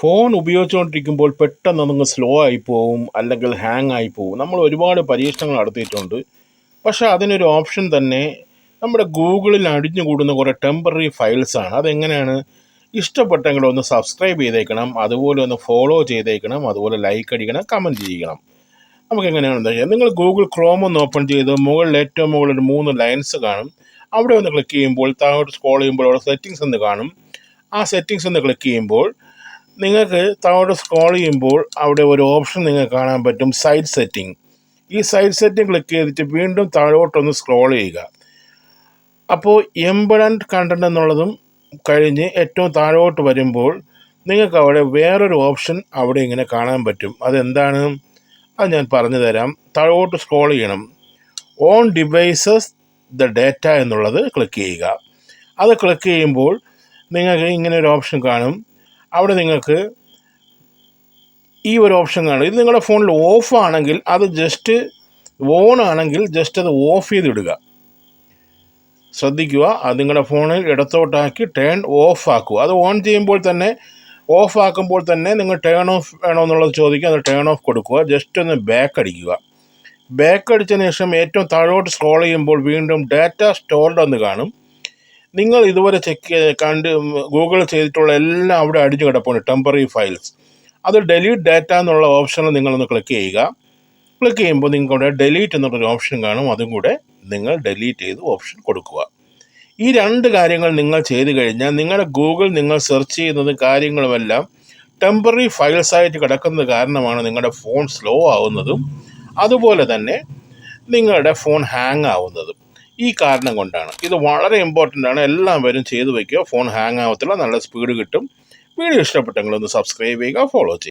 Phone ഉപയോഗിച്ചുകൊണ്ടിരിക്കുമ്പോൾ പെട്ടെന്ന് അതങ്ങ് slow ആയി പോവും, അല്ലെങ്കിൽ ഹാങ് ആയി പോവും. നമ്മൾ ഒരുപാട് പരീക്ഷണങ്ങൾ നടത്തിയിട്ടുണ്ട്. പക്ഷേ അതിനൊരു ഓപ്ഷൻ തന്നെ നമ്മുടെ ഗൂഗിളിൽ അടിഞ്ഞുകൂടുന്ന കുറേ ടെമ്പററി ഫയൽസാണ്. അതെങ്ങനെയാണ്? ഇഷ്ടപ്പെട്ടെങ്കിൽ ഒന്ന് സബ്സ്ക്രൈബ് ചെയ്തേക്കണം, അതുപോലെ ഒന്ന് ഫോളോ ചെയ്തേക്കണം, അതുപോലെ ലൈക്ക് അടിക്കണം, കമൻറ്റ് ചെയ്യണം. നമുക്ക് എങ്ങനെയാണെന്ന് വെച്ചാൽ, നിങ്ങൾ ഗൂഗിൾ ക്രോം ഒന്ന് ഓപ്പൺ ചെയ്ത് മുകളിൽ ഏറ്റവും മുകളിൽ ഒരു 3 ലൈൻസ് കാണും. അവിടെ ഒന്ന് ക്ലിക്ക് ചെയ്യുമ്പോൾ താഴോട്ട് സ്ക്രോൾ ചെയ്യുമ്പോൾ അവിടെ സെറ്റിങ്സ് എന്ന് കാണും. ആ സെറ്റിങ്സ് ഒന്ന് ക്ലിക്ക് ചെയ്യുമ്പോൾ നിങ്ങൾക്ക് താഴോട്ട് സ്ക്രോൾ ചെയ്യുമ്പോൾ അവിടെ ഒരു ഓപ്ഷൻ നിങ്ങൾക്ക് കാണാൻ പറ്റും, സൈഡ് സെറ്റിംഗ്. ഈ സൈഡ് സെറ്റിംഗ് ക്ലിക്ക് ചെയ്തിട്ട് വീണ്ടും താഴോട്ടൊന്ന് സ്ക്രോൾ ചെയ്യുക. അപ്പോൾ എംബഡൻറ്റ് കണ്ടൻറ് എന്നുള്ളതും കഴിഞ്ഞ് ഏറ്റവും താഴോട്ട് വരുമ്പോൾ നിങ്ങൾക്ക് അവിടെ വേറൊരു ഓപ്ഷൻ അവിടെ ഇങ്ങനെ കാണാൻ പറ്റും. അതെന്താണ്? അത് ഞാൻ പറഞ്ഞു തരാം. താഴോട്ട് സ്ക്രോൾ ചെയ്യണം. ഓൺ ഡിവൈസസ് ദ ഡാറ്റ എന്നുള്ളത് ക്ലിക്ക് ചെയ്യുക. അത് ക്ലിക്ക് ചെയ്യുമ്പോൾ നിങ്ങൾക്ക് ഇങ്ങനെ ഒരു ഓപ്ഷൻ കാണും. അവിടെ നിങ്ങൾക്ക് ഈ ഒരു ഓപ്ഷൻ കാണും. ഇത് നിങ്ങളുടെ ഫോണിൽ ഓഫ് ആണെങ്കിൽ അത് ജസ്റ്റ്, ഓൺ ആണെങ്കിൽ ജസ്റ്റ് അത് ഓഫ് ചെയ്തിടുക. ശ്രദ്ധിക്കുക, അത് നിങ്ങളുടെ ഫോണിൽ ഇടത്തോട്ടാക്കി ടേൺ ഓഫ് ആക്കുക. അത് ഓൺ ചെയ്യുമ്പോൾ തന്നെ, ഓഫ് ആക്കുമ്പോൾ തന്നെ നിങ്ങൾ ടേൺ ഓഫ് വേണമെന്നുള്ളത് ചോദിക്കുക. അത് ടേൺ ഓഫ് കൊടുക്കുക. ജസ്റ്റ് ഒന്ന് ബാക്ക് അടിക്കുക. ബാക്ക് അടിച്ചതിന് ശേഷം ഏറ്റവും താഴോട്ട് സ്ക്രോൾ ചെയ്യുമ്പോൾ വീണ്ടും ഡാറ്റ സ്റ്റോർഡ് എന്ന് കാണും. നിങ്ങൾ ഇതുവരെ ഗൂഗിൾ ചെയ്തിട്ടുള്ള എല്ലാം അവിടെ അടിഞ്ഞു കിടപ്പുണ്ട്, ടെമ്പററി ഫയൽസ്. അത് ഡിലീറ്റ് ഡാറ്റ എന്നുള്ള ഓപ്ഷനിൽ നിങ്ങളൊന്ന് ക്ലിക്ക് ചെയ്യുക. ക്ലിക്ക് ചെയ്യുമ്പോൾ നിങ്ങളുടെ ഡിലീറ്റ് എന്നുള്ളൊരു ഓപ്ഷൻ കാണും. അതും കൂടെ നിങ്ങൾ ഡിലീറ്റ് ചെയ്ത് ഓപ്ഷൻ കൊടുക്കുക. ഈ 2 കാര്യങ്ങൾ നിങ്ങൾ ചെയ്ത് കഴിഞ്ഞാൽ നിങ്ങളുടെ ഗൂഗിൾ നിങ്ങൾ സെർച്ച് ചെയ്യുന്നതും കാര്യങ്ങളുമെല്ലാം ടെമ്പററി ഫയൽസായിട്ട് കിടക്കുന്നത് കാരണമാണ് നിങ്ങളുടെ ഫോൺ സ്ലോ ആവുന്നതും അതുപോലെ തന്നെ നിങ്ങളുടെ ഫോൺ ഹാങ് ആവുന്നതും. ഈ കാരണം കൊണ്ടാണ്. ഇത് വളരെ ഇമ്പോർട്ടൻ്റ് ആണ്. എല്ലാവരും ചെയ്തു വയ്ക്കുക. ഫോൺ ഹാങ് ആവത്തില്ല, നല്ല സ്പീഡ് കിട്ടും. വീഡിയോ ഇഷ്ടപ്പെട്ടെങ്കിൽ ഒന്ന് സബ്സ്ക്രൈബ് ചെയ്യുക, ഫോളോ ചെയ്യുക.